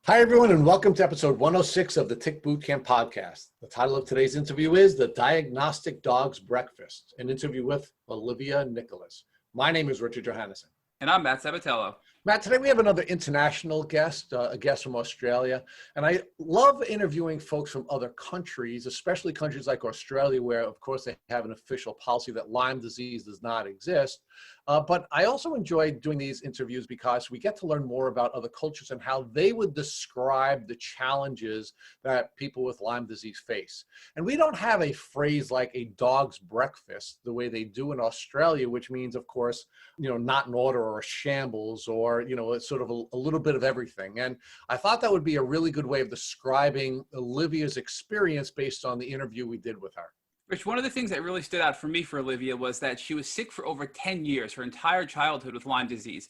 Hi, everyone, and welcome to episode 106 of the Tick Bootcamp podcast. The title of today's interview is The Diagnostic Dog's Breakfast, an interview with Olivia Nicholas. My name is Richard Johannesson. And I'm Matt Sabatello. Matt, today we have another international guest, a guest from Australia. And I love interviewing folks from other countries, especially countries like Australia, where, of course, they have an official policy that Lyme disease does not exist. But I also enjoy doing these interviews because we get to learn more about other cultures and how they would describe the challenges that people with Lyme disease face. And we don't have a phrase like a dog's breakfast the way they do in Australia, which means, of course, not in order or a shambles or, it's sort of a little bit of everything. And I thought that would be a really good way of describing Olivia's experience based on the interview we did with her. Rich, one of the things that really stood out for me for Olivia was that she was sick for over 10 years, her entire childhood with Lyme disease.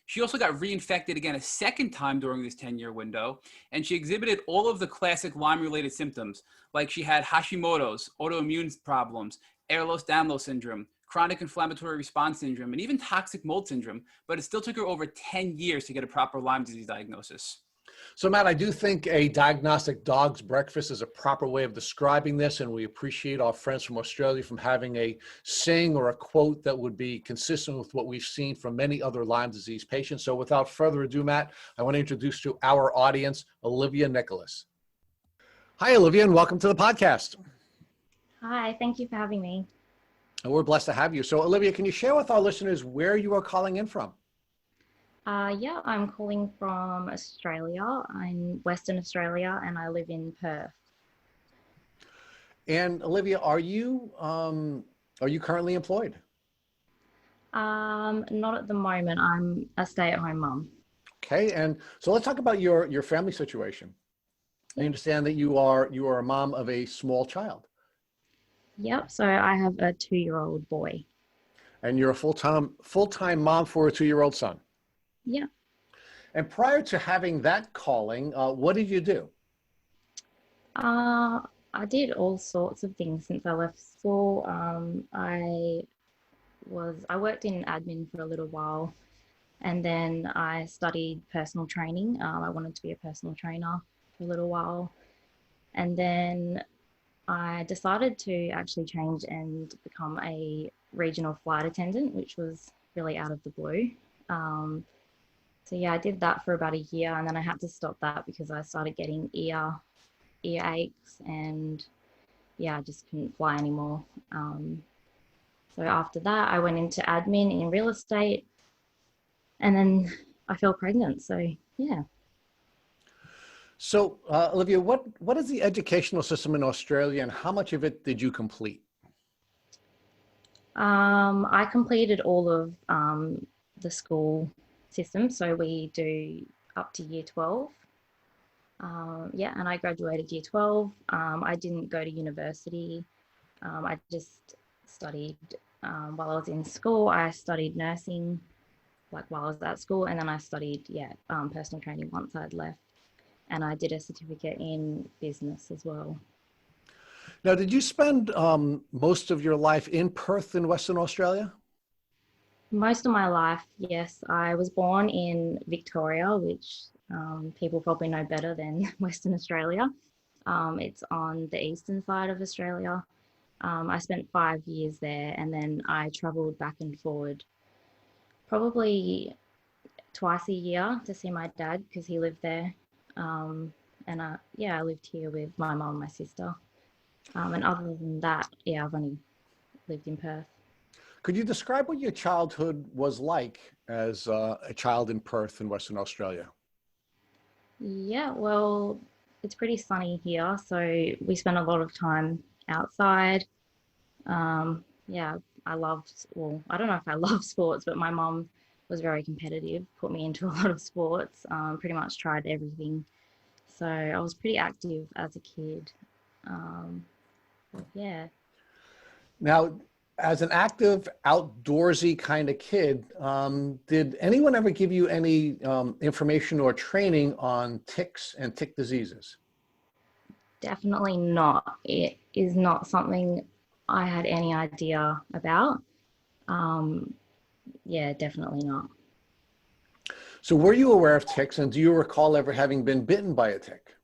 She also got reinfected again a second time during this 10-year window, and she exhibited all of the classic Lyme-related symptoms, like she had Hashimoto's, autoimmune problems, Ehlers-Danlos syndrome, chronic inflammatory response syndrome, and even toxic mold syndrome, but it still took her over 10 years to get a proper Lyme disease diagnosis. So, Matt, I do think a diagnostic dog's breakfast is a proper way of describing this, and we appreciate our friends from Australia from having a saying or a quote that would be consistent with what we've seen from many other Lyme disease patients. So without further ado, Matt, I want to introduce to our audience, Olivia Nicholas. Hi, Olivia, and welcome to the podcast. Hi, thank you for having me. And we're blessed to have you. So, Olivia, can you share with our listeners where you are calling in from? Yeah, I'm calling from Australia. I'm Western Australia, and I live in Perth. And Olivia, are you currently employed? Not at the moment. I'm a stay-at-home mum. Okay, and so let's talk about your family situation. I understand that you are a mom of a small child. Yep. So I have a 2-year-old boy. And you're a full-time mom for a 2-year-old son. Yeah. And prior to having that calling, what did you do? I did all sorts of things since I left school. I worked in admin for a little while, and then I studied personal training. I wanted to be a personal trainer for a little while, and then I decided to actually change and become a regional flight attendant, which was really out of the blue. So yeah, I did that for about a year, and then I had to stop that because I started getting ear aches, and yeah, I just couldn't fly anymore. So after that, I went into admin in real estate, and then I fell pregnant. So yeah. So Olivia, what is the educational system in Australia, and how much of it did you complete? I completed all of the school system, so we do up to year 12. And I graduated year 12. I didn't go to university. I just studied while I was in school. I studied nursing while I was at school, and then I studied personal training once I'd left, and I did a certificate in business as well. Now, did you spend most of your life in Perth in Western Australia? Most of my life, yes. I was born in Victoria, which people probably know better than Western Australia. It's on the eastern side of Australia. I spent 5 years there, and then I travelled back and forward probably twice a year to see my dad because he lived there. I lived here with my mum and my sister. And other than that, I've only lived in Perth. Could you describe what your childhood was like as a child in Perth in Western Australia? Yeah, well, it's pretty sunny here, so we spend a lot of time outside. I don't know if I love sports, but my mum was very competitive, put me into a lot of sports, pretty much tried everything. So I was pretty active as a kid. Now, as an active, outdoorsy kind of kid, did anyone ever give you any information or training on ticks and tick diseases? Definitely not. It is not something I had any idea about. Definitely not. So were you aware of ticks, and do you recall ever having been bitten by a tick?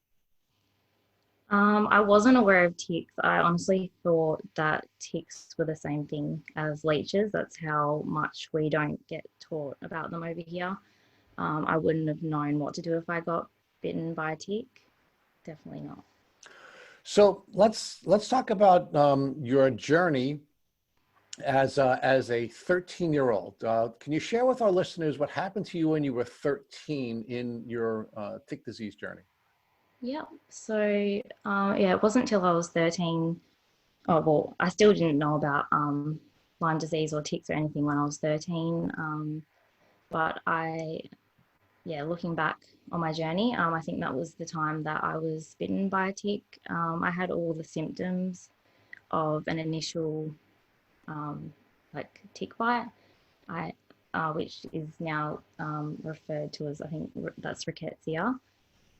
I wasn't aware of ticks. I honestly thought that ticks were the same thing as leeches. That's how much we don't get taught about them over here. I wouldn't have known what to do if I got bitten by a tick. Definitely not. So let's talk about your journey as a 13-year-old. Can you share with our listeners what happened to you when you were 13 in your tick disease journey? Yeah. So, yeah, it wasn't until I was 13. Oh, well, I still didn't know about Lyme disease or ticks or anything when I was 13. But yeah, looking back on my journey, I think that was the time that I was bitten by a tick. I had all the symptoms of an initial like tick bite, I which is now referred to as, I think that's rickettsia.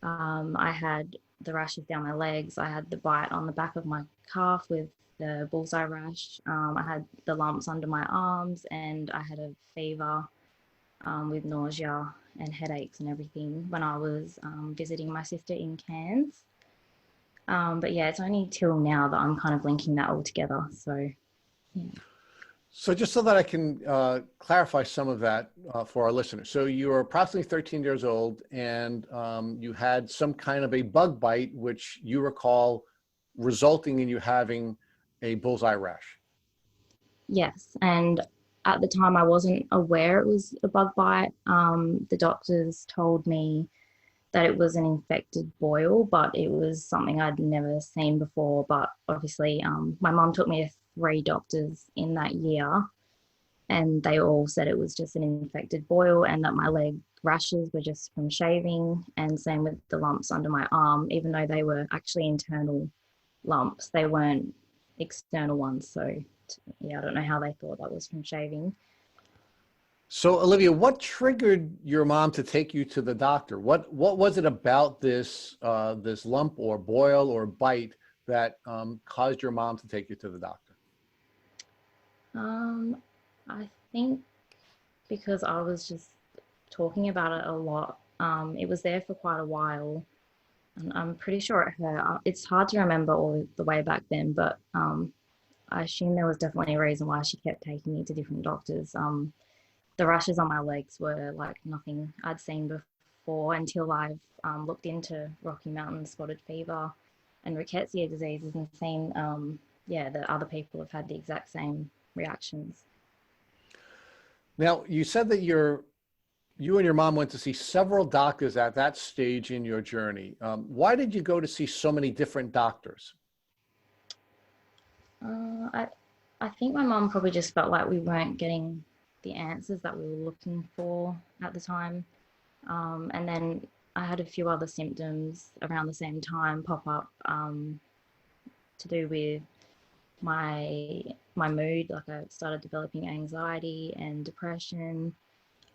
I had the rashes down my legs. I had the bite on the back of my calf with the bullseye rash. I had the lumps under my arms, and I had a fever with nausea and headaches and everything when I was visiting my sister in Cairns. But yeah, it's only till now that I'm kind of linking that all together. So yeah. So just so that I can clarify some of that for our listeners. So you were approximately 13 years old, and you had some kind of a bug bite, which you recall resulting in you having a bullseye rash. Yes, and at the time I wasn't aware it was a bug bite. The doctors told me that it was an infected boil, but it was something I'd never seen before. But obviously, my mum took me to 3 doctors in that year, and they all said it was just an infected boil and that my leg rashes were just from shaving, and same with the lumps under my arm, even though they were actually internal lumps, they weren't external ones. So yeah, I don't know how they thought that was from shaving. So Olivia, what triggered your mom to take you to the doctor? What was it about this this lump or boil or bite that caused your mom to take you to the doctor? I think because I was just talking about it a lot. It was there for quite a while, and I'm pretty sure it hurt. It's hard to remember all the way back then, but I assume there was definitely a reason why she kept taking me to different doctors. The rashes on my legs were like nothing I'd seen before until I've looked into Rocky Mountain spotted fever and rickettsia diseases and seen, yeah, that other people have had the exact same reactions. Now, you said that you and your mom went to see several doctors at that stage in your journey. Why did you go to see so many different doctors? I think my mum probably just felt like we weren't getting the answers that we were looking for at the time. And then I had a few other symptoms around the same time pop up, to do with my mood. Like I started developing anxiety and depression.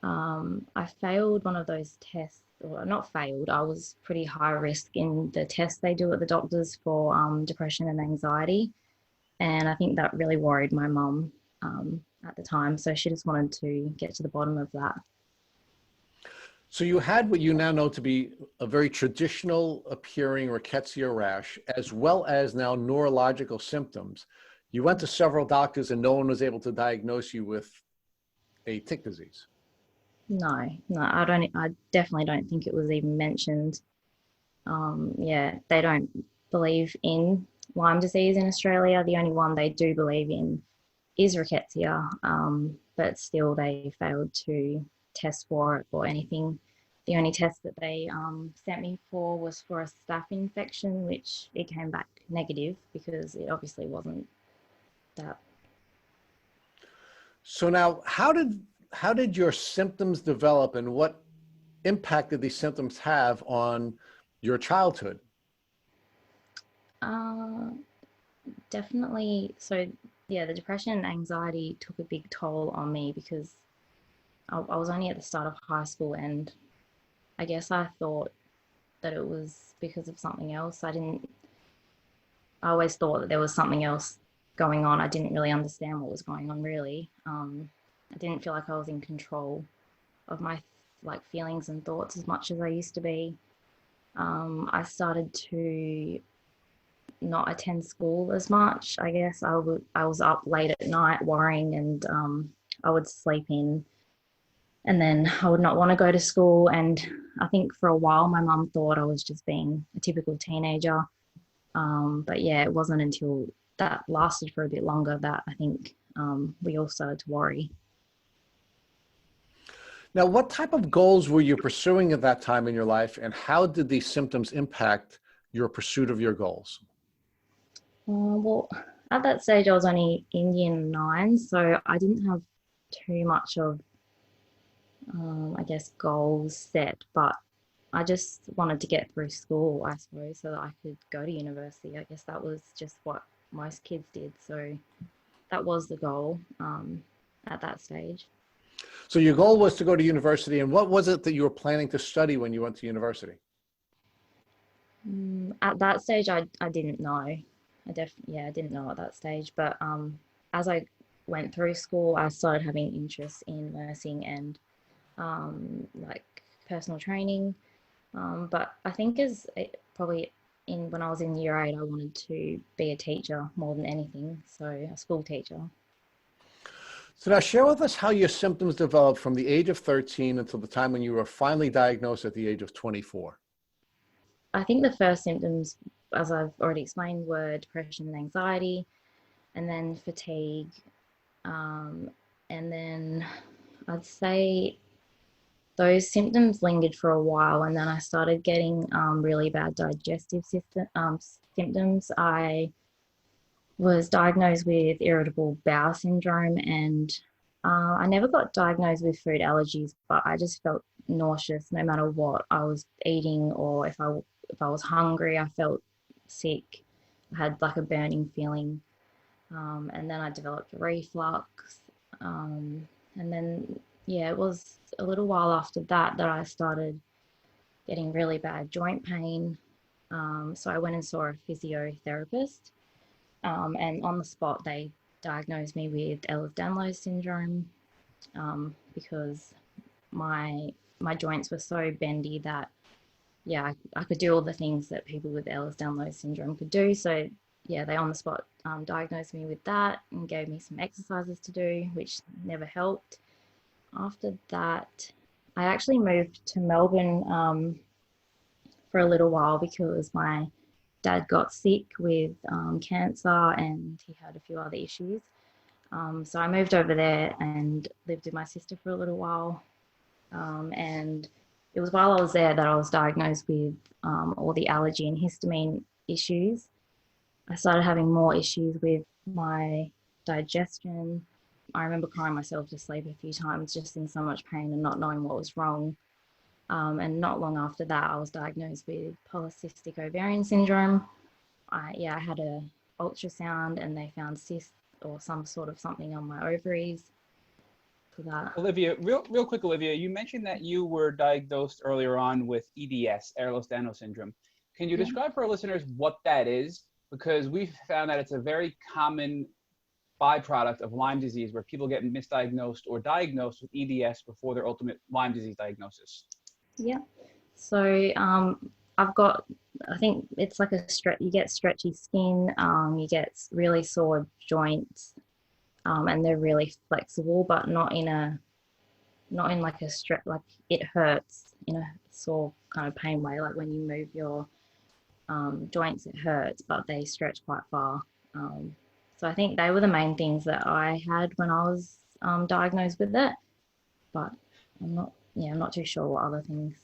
I failed one of those tests, or not failed, I was pretty high risk in the tests they do at the doctors for depression and anxiety. And I think that really worried my mum at the time. So she just wanted to get to the bottom of that. So you had what you now know to be a very traditional appearing rickettsia rash, as well as now neurological symptoms. You went to several doctors and no one was able to diagnose you with a tick disease. No, I definitely don't think it was even mentioned. Yeah, they don't believe in Lyme disease in Australia. The only one they do believe in is rickettsia, but still they failed to test for it or anything. The only test that they sent me for was for a staph infection, which it came back negative because it obviously wasn't that. So now, how did your symptoms develop, and what impact did these symptoms have on your childhood? Uh, Definitely. So yeah, the depression and anxiety took a big toll on me because I was only at the start of high school, and I guess I thought that it was because of something else. I always thought that there was something else going on. I didn't really understand what was going on really. I didn't feel like I was in control of my like feelings and thoughts as much as I used to be. I started to not attend school as much. I guess I was up late at night worrying, and I would sleep in, and then I would not want to go to school. And I think for a while my mum thought I was just being a typical teenager. But yeah, it wasn't until that lasted for a bit longer that I think we all started to worry. Now, what type of goals were you pursuing at that time in your life, and how did these symptoms impact your pursuit of your goals? Well, at that stage, I was only in year nine, so I didn't have too much of, I guess, goals set, but I just wanted to get through school, I suppose, so that I could go to university. I guess that was just what most kids did. So that was the goal at that stage. So your goal was to go to university, and what was it that you were planning to study when you went to university? At that stage, I didn't know. I didn't know at that stage. But as I went through school, I started having interest in nursing and like personal training. But I think probably when I was in year 8, I wanted to be a teacher more than anything. So a school teacher. So now share with us how your symptoms developed from the age of 13 until the time when you were finally diagnosed at the age of 24. I think the first symptoms, as I've already explained, were depression and anxiety, and then fatigue. And then I'd say those symptoms lingered for a while, and then I started getting really bad digestive symptoms. I was diagnosed with irritable bowel syndrome, and I never got diagnosed with food allergies, but I just felt nauseous no matter what I was eating, or if I was hungry, I felt sick. I had like a burning feeling, and then I developed reflux, and then yeah, it was a little while after that I started getting really bad joint pain. So I went and saw a physiotherapist, and on the spot they diagnosed me with Ehlers-Danlos syndrome, because my joints were so bendy that yeah, I could do all the things that people with Ehlers-Danlos syndrome could do. So yeah, they on the spot diagnosed me with that and gave me some exercises to do, which never helped. After that, I actually moved to Melbourne for a little while because my dad got sick with cancer and he had a few other issues. So I moved over there and lived with my sister for a little while. And it was while I was there that I was diagnosed with all the allergy and histamine issues. I started having more issues with my digestion. I remember crying myself to sleep a few times, just in so much pain and not knowing what was wrong. And not long after that, I was diagnosed with polycystic ovarian syndrome. I had a ultrasound and they found cyst or some sort of something on my ovaries for that. Olivia, real quick, Olivia, you mentioned that you were diagnosed earlier on with EDS, Ehlers-Danlos syndrome. Can you describe for our listeners what that is? Because we've found that it's a very common byproduct of Lyme disease where people get misdiagnosed or diagnosed with EDS before their ultimate Lyme disease diagnosis. Yeah. So I've got, I think it's like you get stretchy skin, you get really sore joints, and they're really flexible, but not in like a like it hurts in a sore kind of pain way. Like when you move your joints, it hurts, but they stretch quite far. So I think they were the main things that I had when I was diagnosed with it, but I'm not too sure what other things.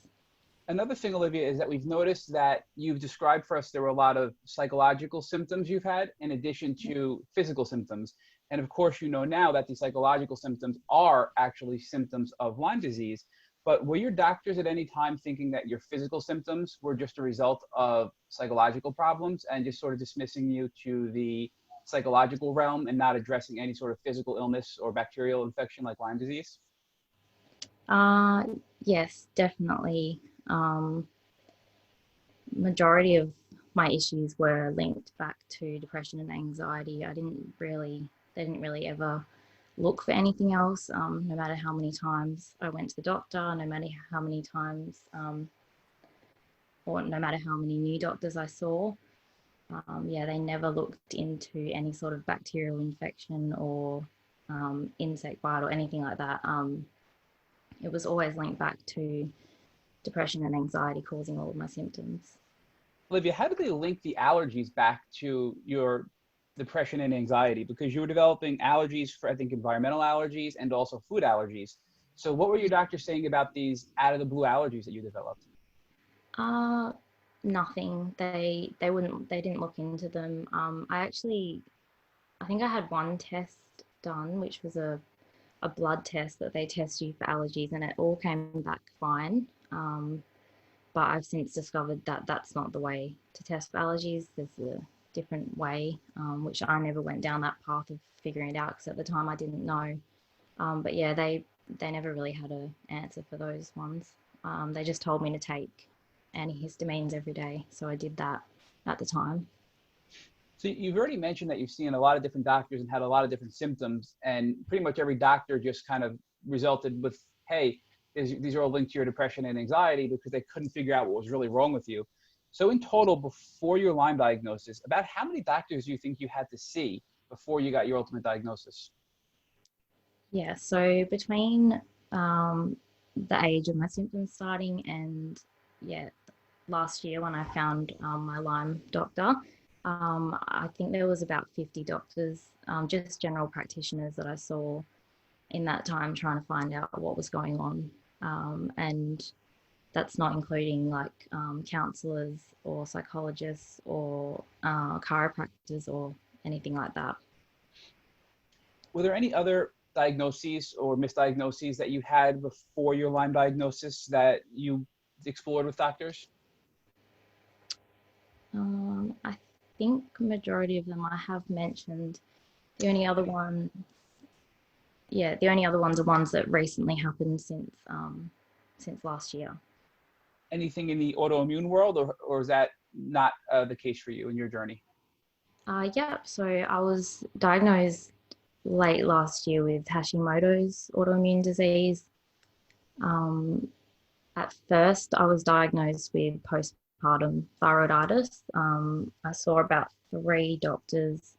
Another thing, Olivia, is that we've noticed that you've described for us there were a lot of psychological symptoms you've had in addition to physical symptoms. And of course, you know now that the psychological symptoms are actually symptoms of Lyme disease. But were your doctors at any time thinking that your physical symptoms were just a result of psychological problems and just sort of dismissing you to the psychological realm and not addressing any sort of physical illness or bacterial infection like Lyme disease? Yes, definitely. Majority of my issues were linked back to depression and anxiety. They didn't really ever look for anything else, no matter how many times I went to the doctor, no matter how many times, or no matter how many new doctors I saw. Yeah, they never looked into any sort of bacterial infection or insect bite or anything like that. It was always linked back to depression and anxiety causing all of my symptoms. Olivia, how did they link the allergies back to your depression and anxiety? Because you were developing allergies for, I think, environmental allergies and also food allergies. So what were your doctors saying about these out of the blue allergies that you developed? Uh, Nothing. They didn't look into them. I think I had one test done, which was a blood test that they test you for allergies, and it all came back fine. But I've since discovered that that's not the way to test for allergies. There's a different way, which I never went down that path of figuring it out because at the time I didn't know. But yeah, they never really had an answer for those ones. They just told me to take antihistamines every day, so I did that at the time. So you've already mentioned that you've seen a lot of different doctors and had a lot of different symptoms, and pretty much every doctor just kind of resulted with, hey, these are all linked to your depression and anxiety because they couldn't figure out what was really wrong with you. So in total, before your Lyme diagnosis, about how many doctors do you think you had to see before you got your ultimate diagnosis? Yeah, so between the age of my symptoms starting and yeah, last year when I found my Lyme doctor, I think there was about 50 doctors, just general practitioners that I saw in that time trying to find out what was going on. And that's not including like counselors or psychologists or chiropractors or anything like that. Were there any other diagnoses or misdiagnoses that you had before your Lyme diagnosis that you explored with doctors? I think majority of them I have mentioned. The only other one, yeah, the only other ones are ones that recently happened since last year. Anything in the autoimmune world, or is that not the case for you in your journey? Yeah, so I was diagnosed late last year with Hashimoto's autoimmune disease. Um, at first, I was diagnosed with postpartum thyroiditis. I saw about 3 doctors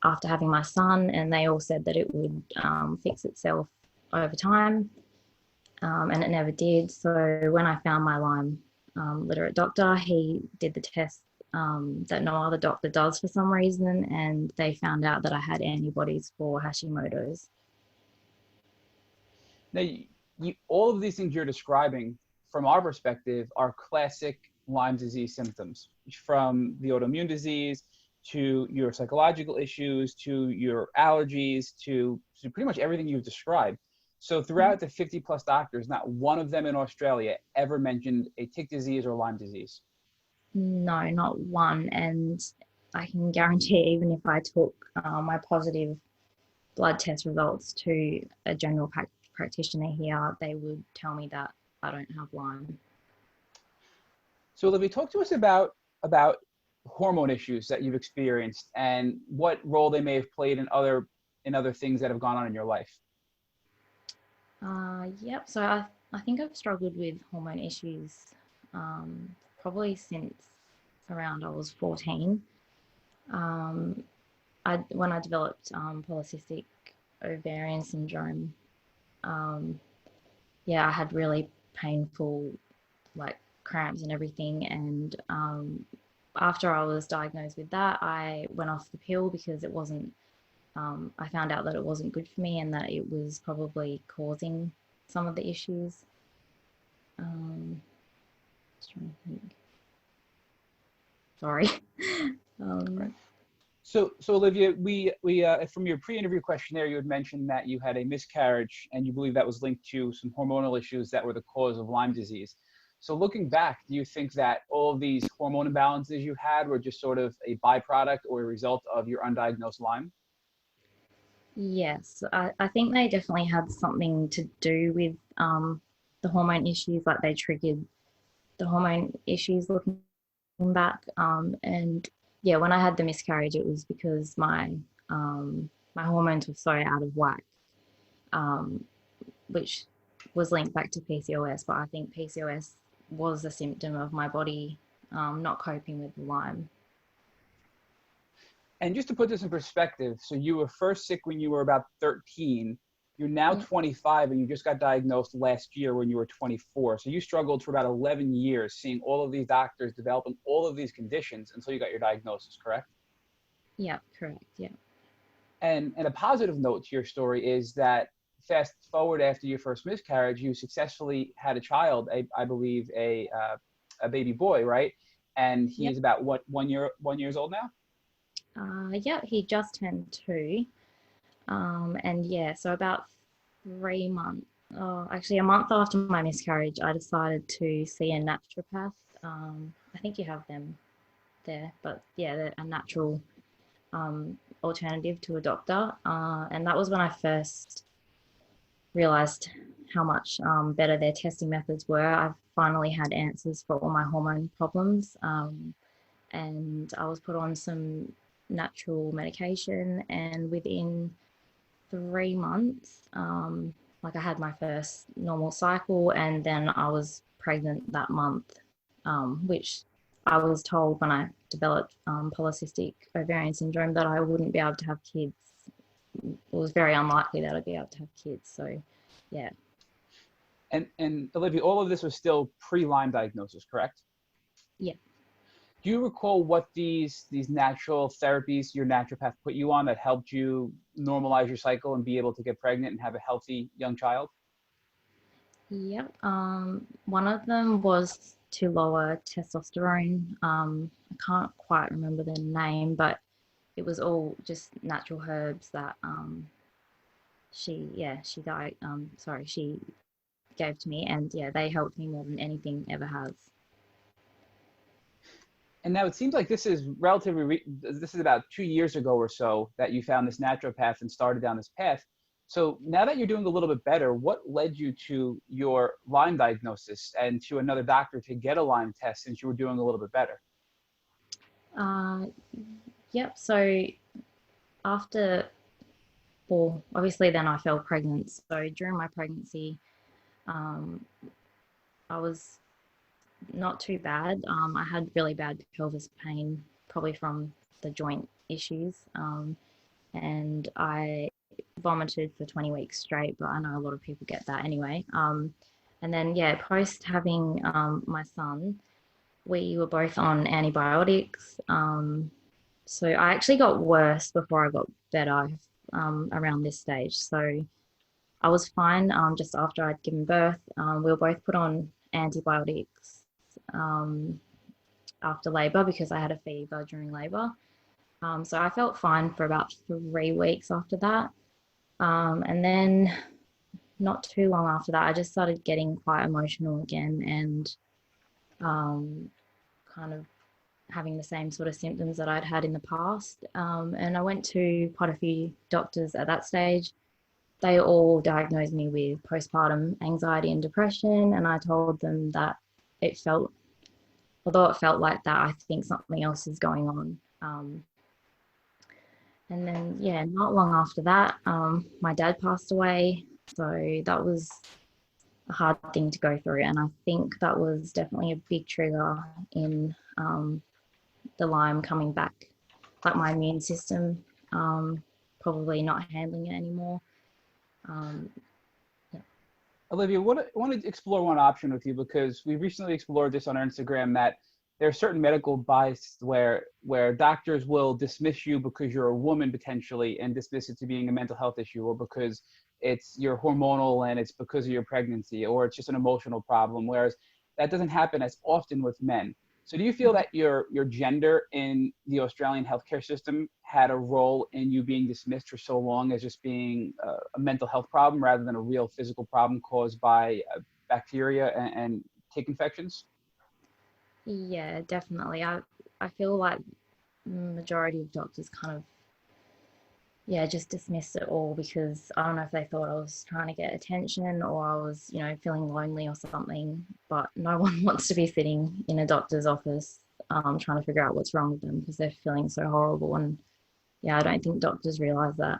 after having my son, and they all said that it would fix itself over time, and it never did. So when I found my Lyme literate doctor, he did the test that no other doctor does for some reason, and they found out that I had antibodies for Hashimoto's. Now, all of these things you're describing, from our perspective, are classic Lyme disease symptoms, from the autoimmune disease to your psychological issues, to your allergies, to pretty much everything you've described. So throughout the 50 plus doctors, not one of them in Australia ever mentioned a tick disease or Lyme disease. No, not one. And I can guarantee, even if I took my positive blood test results to a general practitioner here, they would tell me that I don't have Lyme. So Olivia, talk to us about hormone issues that you've experienced and what role they may have played in other things that have gone on in your life. Yep. So I think I've struggled with hormone issues probably since around I was 14. When I developed polycystic ovarian syndrome, yeah, I had really painful like cramps and everything. And after I was diagnosed with that, I went off the pill because it wasn't, I found out that it wasn't good for me and that it was probably causing some of the issues. Just trying to think. Sorry. Right. So Olivia, we from your pre-interview questionnaire, you had mentioned that you had a miscarriage and you believe that was linked to some hormonal issues that were the cause of Lyme disease. So looking back, do you think that all of these hormone imbalances you had were just sort of a byproduct or a result of your undiagnosed Lyme? Yes, I think they definitely had something to do with the hormone issues, like they triggered the hormone issues looking back. And yeah, when I had the miscarriage, it was because my my hormones were so out of whack, um, which was linked back to PCOS. But I think PCOS was a symptom of my body not coping with Lyme. And just to put this in perspective, so you were first sick when you were about 13. You're now 25, and you just got diagnosed last year when you were 24. So you struggled for about 11 years seeing all of these doctors developing all of these conditions until you got your diagnosis, correct? Yeah, correct. Yeah. And a positive note to your story is that fast forward after your first miscarriage, you successfully had a child, I believe a baby boy, right? And Yep. he's about what, 1 years old now? Yeah, he just turned 2. And yeah, so about 3 months, actually a month after my miscarriage, I decided to see a naturopath. I think you have them there, but yeah, they're a natural alternative to a doctor. And that was when I first realized how much better their testing methods were. I finally had answers for all my hormone problems. And I was put on some natural medication, and within 3 months, like I had my first normal cycle, and then I was pregnant that month, which I was told when I developed polycystic ovarian syndrome that I wouldn't be able to have kids. It was very unlikely that I'd be able to have kids. So, yeah. And Olivia, all of this was still pre-Lyme diagnosis, correct? Yeah. Do you recall what these natural therapies your naturopath put you on that helped you normalize your cycle and be able to get pregnant and have a healthy young child? Yep. One of them was to lower testosterone. I can't quite remember the name, but it was all just natural herbs that she gave to me, and yeah, they helped me more than anything ever has. And now it seems like this is this is about 2 years ago or so that you found this naturopath and started down this path. So now that you're doing a little bit better, what led you to your Lyme diagnosis and to another doctor to get a Lyme test since you were doing a little bit better? Yep. So after, well, obviously then I fell pregnant. So during my pregnancy, I was not too bad. I had really bad pelvis pain, probably from the joint issues. And I vomited for 20 weeks straight, but I know a lot of people get that anyway. And then, yeah, post having my son, we were both on antibiotics. So I actually got worse before I got better around this stage. So I was fine just after I'd given birth. We were both put on antibiotics after labor because I had a fever during labor. So I felt fine for about 3 weeks after that. And then not too long after that, I just started getting quite emotional again and kind of having the same sort of symptoms that I'd had in the past. And I went to quite a few doctors at that stage. They all diagnosed me with postpartum anxiety and depression. And I told them that although it felt like that, I think something else is going on. And then, yeah, not long after that, my dad passed away. So that was a hard thing to go through. And I think that was definitely a big trigger in the Lyme coming back, like my immune system probably not handling it anymore. Yeah. Olivia, I want to explore one option with you because we recently explored this on our Instagram that there are certain medical biases where doctors will dismiss you because you're a woman potentially and dismiss it to being a mental health issue, or because you're hormonal and it's because of your pregnancy, or it's just an emotional problem, whereas that doesn't happen as often with men. So do you feel that your gender in the Australian healthcare system had a role in you being dismissed for so long as just being a mental health problem rather than a real physical problem caused by bacteria and tick infections? Yeah, definitely. I feel like majority of doctors kind of, yeah, just dismissed it all because I don't know if they thought I was trying to get attention or I was, feeling lonely or something. But no one wants to be sitting in a doctor's office trying to figure out what's wrong with them because they're feeling so horrible. And yeah, I don't think doctors realize that.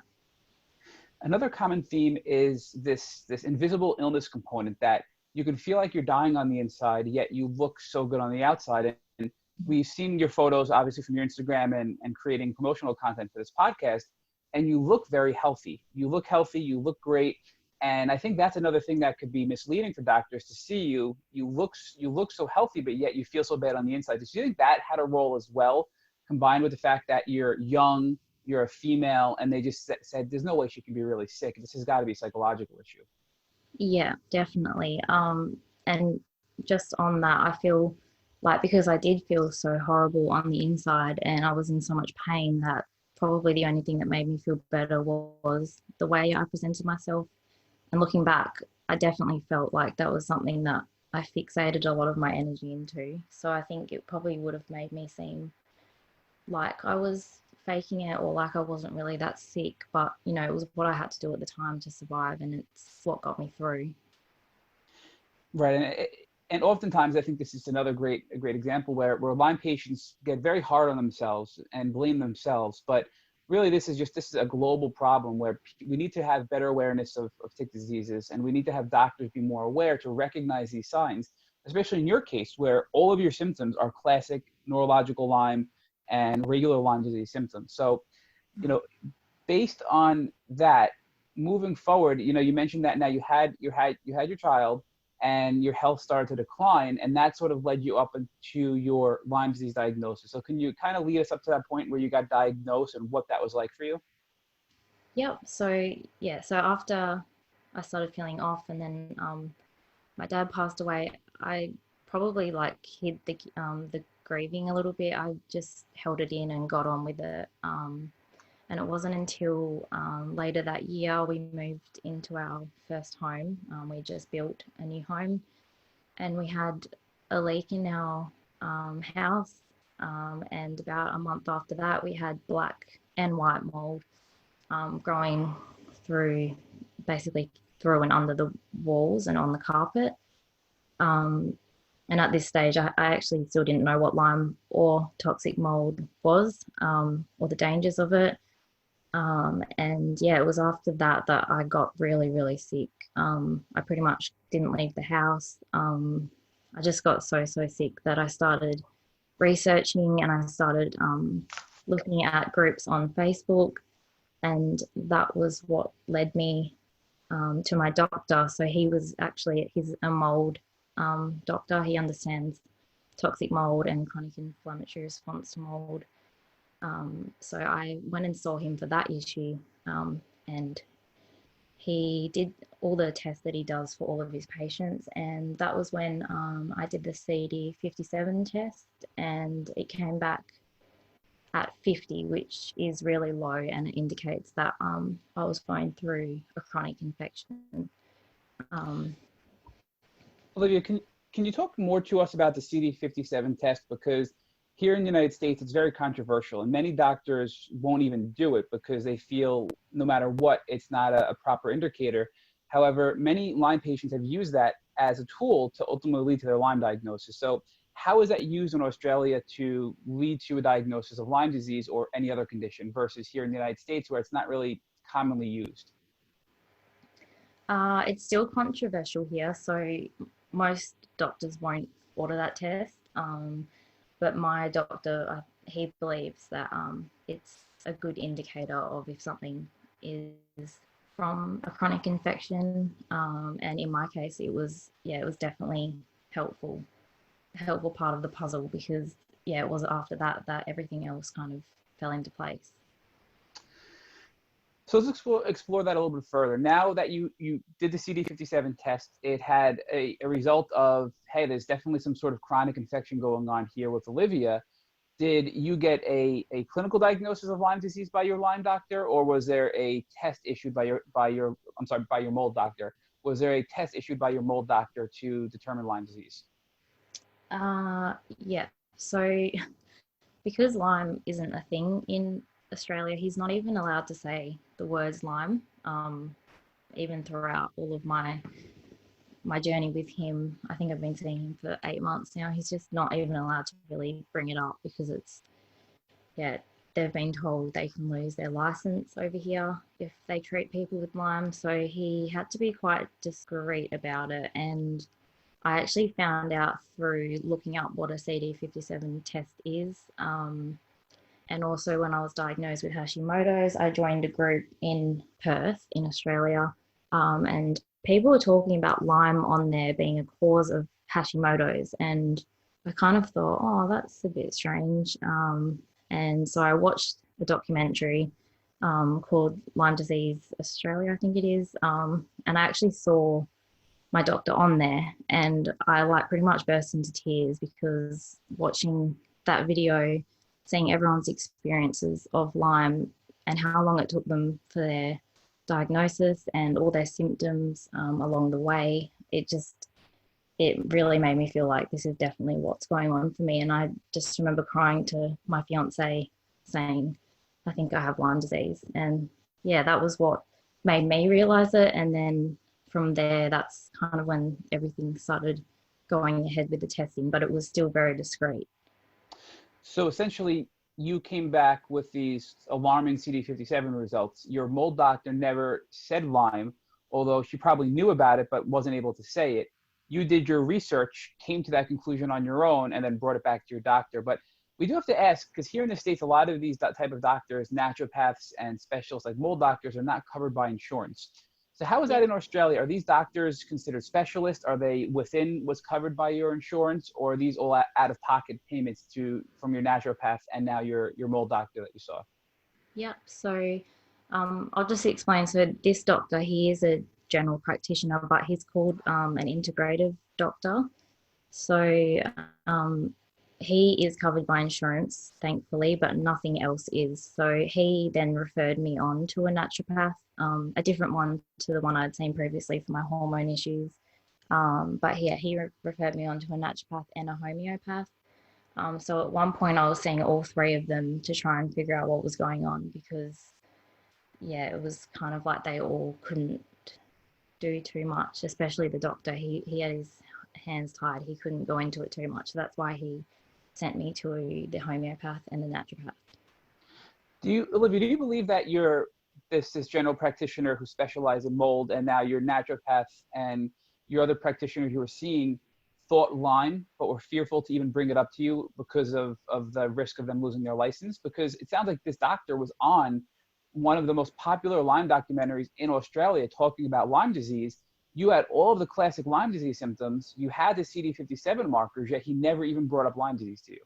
Another common theme is this invisible illness component that you can feel like you're dying on the inside, yet you look so good on the outside. And we've seen your photos, obviously, from your Instagram and creating promotional content for this podcast, and you look very healthy. You look healthy, you look great. And I think that's another thing that could be misleading for doctors to see you. You look so healthy, but yet you feel so bad on the inside. Do you think that had a role as well, combined with the fact that you're young, you're a female, and they just said, there's no way she can be really sick. This has got to be a psychological issue. Yeah, definitely. And just on that, I feel like because I did feel so horrible on the inside and I was in so much pain, that probably the only thing that made me feel better was the way I presented myself. And looking back, I definitely felt like that was something that I fixated a lot of my energy into. So I think it probably would have made me seem like I was faking it, or like I wasn't really that sick, but you know, it was what I had to do at the time to survive, and it's what got me through. Right. And oftentimes I think this is another great example where Lyme patients get very hard on themselves and blame themselves. But really, this is a global problem where we need to have better awareness of tick diseases, and we need to have doctors be more aware to recognize these signs, especially in your case where all of your symptoms are classic neurological Lyme and regular Lyme disease symptoms. So, you know, based on that, moving forward, you know, you mentioned that now you had your child and your health started to decline, and that sort of led you up into your Lyme disease diagnosis. So can you kind of lead us up to that point where you got diagnosed and what that was like for you? Yep. So yeah, so after I started feeling off, and then my dad passed away, I probably like hid the grieving a little bit. I just held it in and got on with it. And it wasn't until later that year we moved into our first home. We just built a new home, and we had a leak in our house. And about a month after that, we had black and white mold growing through, basically through and under the walls and on the carpet. And at this stage, I actually still didn't know what Lyme or toxic mold was, or the dangers of it. And yeah, it was after that I got really, really sick. I pretty much didn't leave the house. I just got so sick that I started researching, and I started looking at groups on Facebook, and that was what led me to my doctor. So he's a mold doctor. He understands toxic mold and chronic inflammatory response to mold. So I went and saw him for that issue, and he did all the tests that he does for all of his patients, and that was when I did the CD57 test, and it came back at 50, which is really low, and it indicates that I was going through a chronic infection. Olivia, can you talk more to us about the CD57 test? Because here in the United States, it's very controversial, and many doctors won't even do it because they feel no matter what, it's not a proper indicator. However, many Lyme patients have used that as a tool to ultimately lead to their Lyme diagnosis. So how is that used in Australia to lead to a diagnosis of Lyme disease or any other condition versus here in the United States where it's not really commonly used? It's still controversial here, so most doctors won't order that test. But my doctor, he believes that it's a good indicator of if something is from a chronic infection. And in my case, it was definitely helpful part of the puzzle, because it was after that everything else kind of fell into place. So let's explore that a little bit further. Now that you did the CD57 test, it had a result of, hey, there's definitely some sort of chronic infection going on here with Olivia. Did you get a clinical diagnosis of Lyme disease by your Lyme doctor, or was there a test issued by your mold doctor? Was there a test issued by your mold doctor to determine Lyme disease? Yeah. So because Lyme isn't a thing in Australia, he's not even allowed to say the words Lyme. Even throughout all of my journey with him, I think I've been seeing him for 8 months now. He's just not even allowed to really bring it up because it's they've been told they can lose their license over here if they treat people with Lyme. So he had to be quite discreet about it. And I actually found out through looking up what a CD57 test is. And also, when I was diagnosed with Hashimoto's, I joined a group in Perth, in Australia, and people were talking about Lyme on there being a cause of Hashimoto's. And I kind of thought, oh, that's a bit strange. And so I watched a documentary called Lyme Disease Australia, I think it is. And I actually saw my doctor on there, and I like pretty much burst into tears because watching that video, seeing everyone's experiences of Lyme and how long it took them for their diagnosis and all their symptoms along the way, it really made me feel like this is definitely what's going on for me. And I just remember crying to my fiance saying, I think I have Lyme disease. And yeah, that was what made me realize it. And then from there, that's kind of when everything started going ahead with the testing, but it was still very discreet. So essentially, you came back with these alarming CD57 results. Your mold doctor never said Lyme, although she probably knew about it but wasn't able to say it. You did your research, came to that conclusion on your own, and then brought it back to your doctor. But we do have to ask, because here in the States, a lot of these type of doctors, naturopaths and specialists like mold doctors, are not covered by insurance. So how is that in Australia? Are these doctors considered specialists? Are they within what's covered by your insurance, or are these all out-of-pocket payments from your naturopath and now your mold doctor that you saw? Yep. So I'll just explain. So this doctor, he is a general practitioner, but he's called an integrative doctor. So he is covered by insurance, thankfully, but nothing else is. So he then referred me on to a naturopath, a different one to the one I'd seen previously for my hormone issues. But yeah, he referred me on to a naturopath and a homeopath. So at one point I was seeing all three of them to try and figure out what was going on, because yeah, it was kind of like they all couldn't do too much, especially the doctor. He had his hands tied. He couldn't go into it too much. So that's why he sent me to the homeopath and the naturopath. Olivia, do you believe that you're this general practitioner who specializes in mold, and now your naturopath and your other practitioners you were seeing thought Lyme, but were fearful to even bring it up to you because of the risk of them losing their license? Because it sounds like this doctor was on one of the most popular Lyme documentaries in Australia talking about Lyme disease. You had all of the classic Lyme disease symptoms. You had the CD57 markers, yet he never even brought up Lyme disease to you.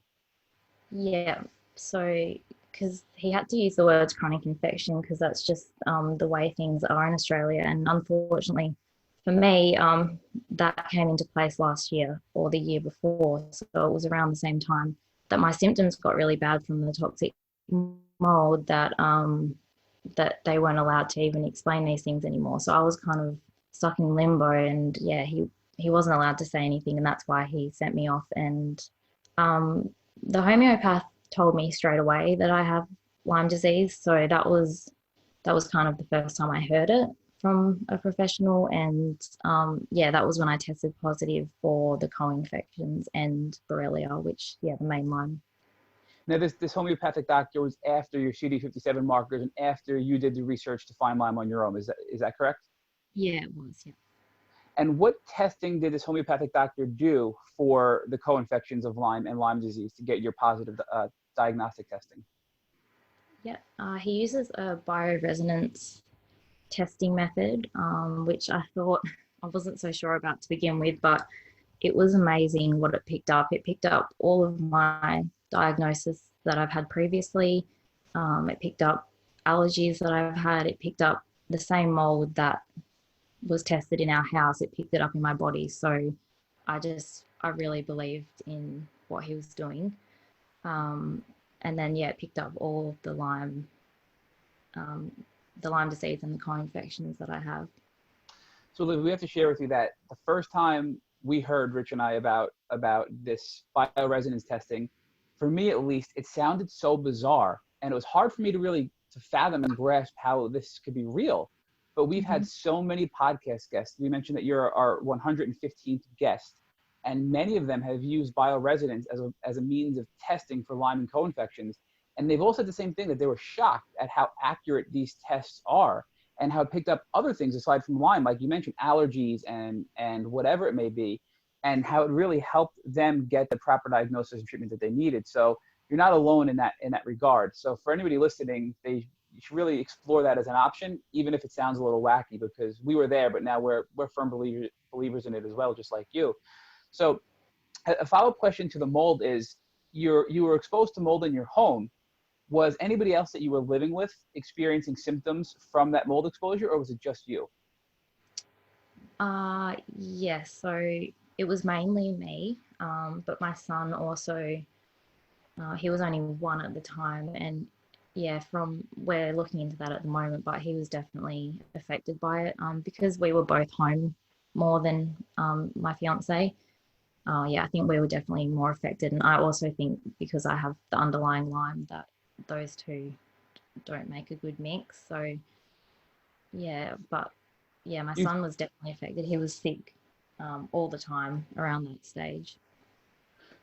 Yeah. So, because he had to use the words chronic infection, because that's just the way things are in Australia. And unfortunately for me, that came into place last year or the year before. So it was around the same time that my symptoms got really bad from the toxic mold that that they weren't allowed to even explain these things anymore. So I was kind of stuck in limbo, and yeah, he wasn't allowed to say anything, and that's why he sent me off. And the homeopath told me straight away that I have Lyme disease. So that was kind of the first time I heard it from a professional. And yeah, that was when I tested positive for the co-infections and Borrelia, which, yeah, the main Lyme. Now, this homeopathic doctor was after your CD57 markers and after you did the research to find Lyme on your own. Is that correct? Yeah, it was, yeah. And what testing did this homeopathic doctor do for the co-infections of Lyme and Lyme disease to get your positive diagnostic testing? Yeah, he uses a bioresonance testing method, which I thought I wasn't so sure about to begin with, but it was amazing what it picked up. It picked up all of my diagnosis that I've had previously. It picked up allergies that I've had. It picked up the same mold that was tested in our house. It picked it up in my body. So I really believed in what he was doing. And then, yeah, it picked up all of the Lyme disease and the co-infections that I have. So Liv, we have to share with you that the first time we heard, Rich and I, about this bioresonance testing, for me at least, it sounded so bizarre, and it was hard for me to really fathom and grasp how this could be real. But we've had so many podcast guests. We mentioned that you're our 115th guest, and many of them have used bioresonance as a means of testing for Lyme and co-infections. And they've all said the same thing, that they were shocked at how accurate these tests are and how it picked up other things aside from Lyme, like you mentioned, allergies and whatever it may be, and how it really helped them get the proper diagnosis and treatment that they needed. So you're not alone in that regard. So for anybody listening, you should really explore that as an option, even if it sounds a little wacky, because we were there, but now we're firm believers in it as well, just like you. So a follow-up question to the mold is, you were exposed to mold in your home. Was anybody else that you were living with experiencing symptoms from that mold exposure, or was it just you? Yes, so it was mainly me, but my son also, he was only 1 at the time, and yeah, we're looking into that at the moment, but he was definitely affected by it, because we were both home more than my fiance. Yeah, I think we were definitely more affected, and I also think because I have the underlying Lyme, that those two don't make a good mix. So yeah, but yeah, my You son was definitely affected. He was sick all the time around that stage.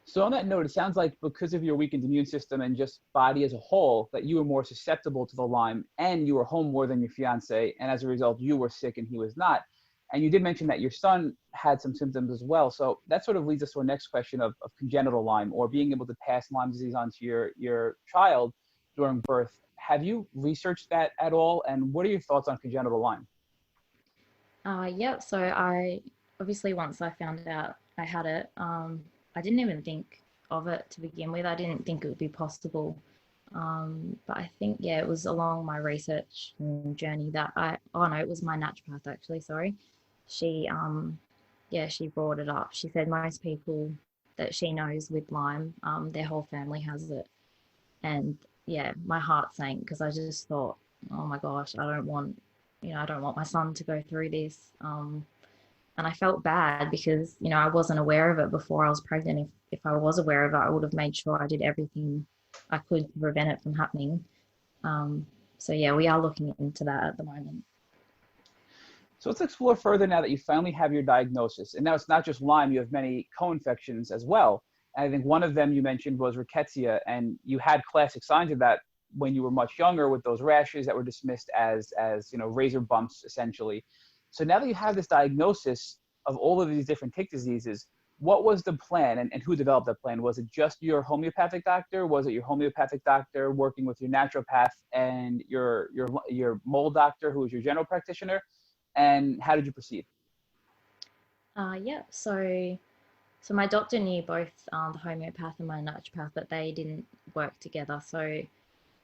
So on that note, it sounds like because of your weakened immune system and just body as a whole, that you were more susceptible to the Lyme, and you were home more than your fiance. And as a result, you were sick and he was not. And you did mention that your son had some symptoms as well. So that sort of leads us to our next question of congenital Lyme, or being able to pass Lyme disease on to your child during birth. Have you researched that at all? And what are your thoughts on congenital Lyme? Yeah, so I obviously, once I found out I had it, I didn't even think of it to begin with. I didn't think it would be possible. But I think, yeah, it was along my research journey that oh no, it was my naturopath actually, sorry. She, yeah, she brought it up. She said most people that she knows with Lyme, their whole family has it. And yeah, my heart sank because I just thought, oh my gosh, I don't want my son to go through this. And I felt bad because, I wasn't aware of it before I was pregnant. If I was aware of it, I would have made sure I did everything I could to prevent it from happening. So yeah, we are looking into that at the moment. So let's explore further now that you finally have your diagnosis. And now it's not just Lyme, you have many co-infections as well. And I think one of them you mentioned was rickettsia, and you had classic signs of that when you were much younger, with those rashes that were dismissed as razor bumps, essentially. So now that you have this diagnosis of all of these different tick diseases, what was the plan, and who developed that plan? Was it just your homeopathic doctor? Was it your homeopathic doctor working with your naturopath and your mold doctor, who was your general practitioner? And how did you proceed? Yeah, so my doctor knew both the homeopath and my naturopath, but they didn't work together. So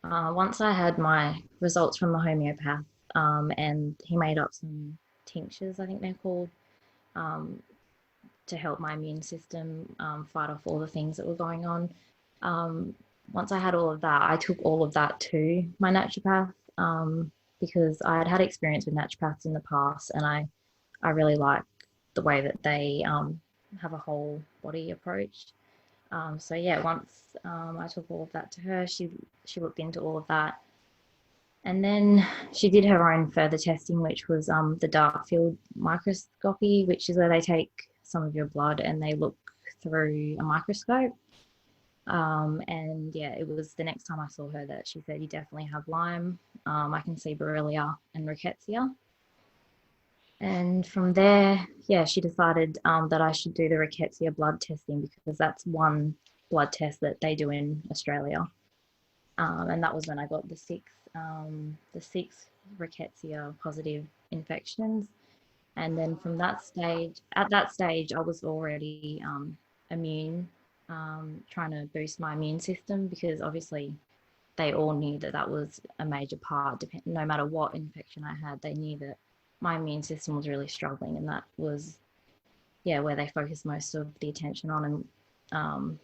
once I had my results from the homeopath, and he made up some tinctures, I think they're called, um, to help my immune system fight off all the things that were going on. Um, Once I had all of that, I took all of that to my naturopath, because I had experience with naturopaths in the past, and I really like the way that they have a whole body approach. So yeah, once I took all of that to her, she looked into all of that, and then she did her own further testing, which was the dark field microscopy, which is where they take some of your blood and they look through a microscope. And yeah, it was the next time I saw her that she said, "You definitely have Lyme. I can see Borrelia and rickettsia." And from there, yeah, she decided that I should do the rickettsia blood testing, because that's one blood test that they do in Australia. And that was when I got the six rickettsia positive infections. And then from at that stage, I was already immune, trying to boost my immune system, because obviously they all knew that that was a major part. No matter what infection I had, they knew that my immune system was really struggling, and that was, yeah, where they focused most of the attention on. And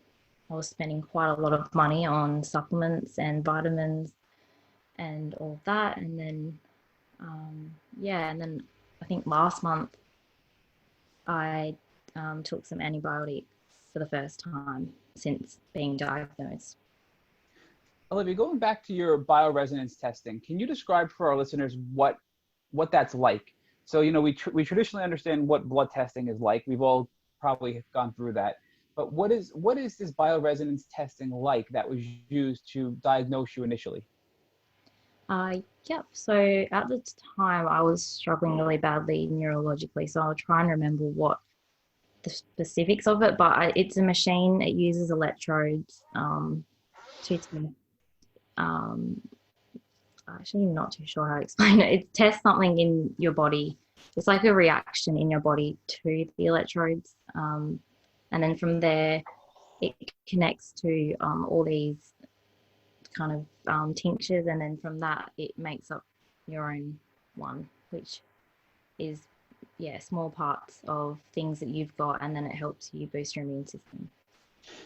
I was spending quite a lot of money on supplements and vitamins and all of that. And then, yeah, and then I think last month I took some antibiotics for the first time since being diagnosed. Olivia, going back to your bioresonance testing, can you describe for our listeners what that's like? So, we traditionally understand what blood testing is like. We've all probably gone through that. But what is this bioresonance testing like that was used to diagnose you initially? Yep. So at the time, I was struggling really badly neurologically. So I'll try and remember what the specifics of it. But it's a machine. It uses electrodes to test. Um, Actually, I'm not too sure how to explain it. It tests something in your body. It's like a reaction in your body to the electrodes, and then from there, it connects to all these kind of tinctures, and then from that it makes up your own one, which is, yeah, small parts of things that you've got, and then it helps you boost your immune system.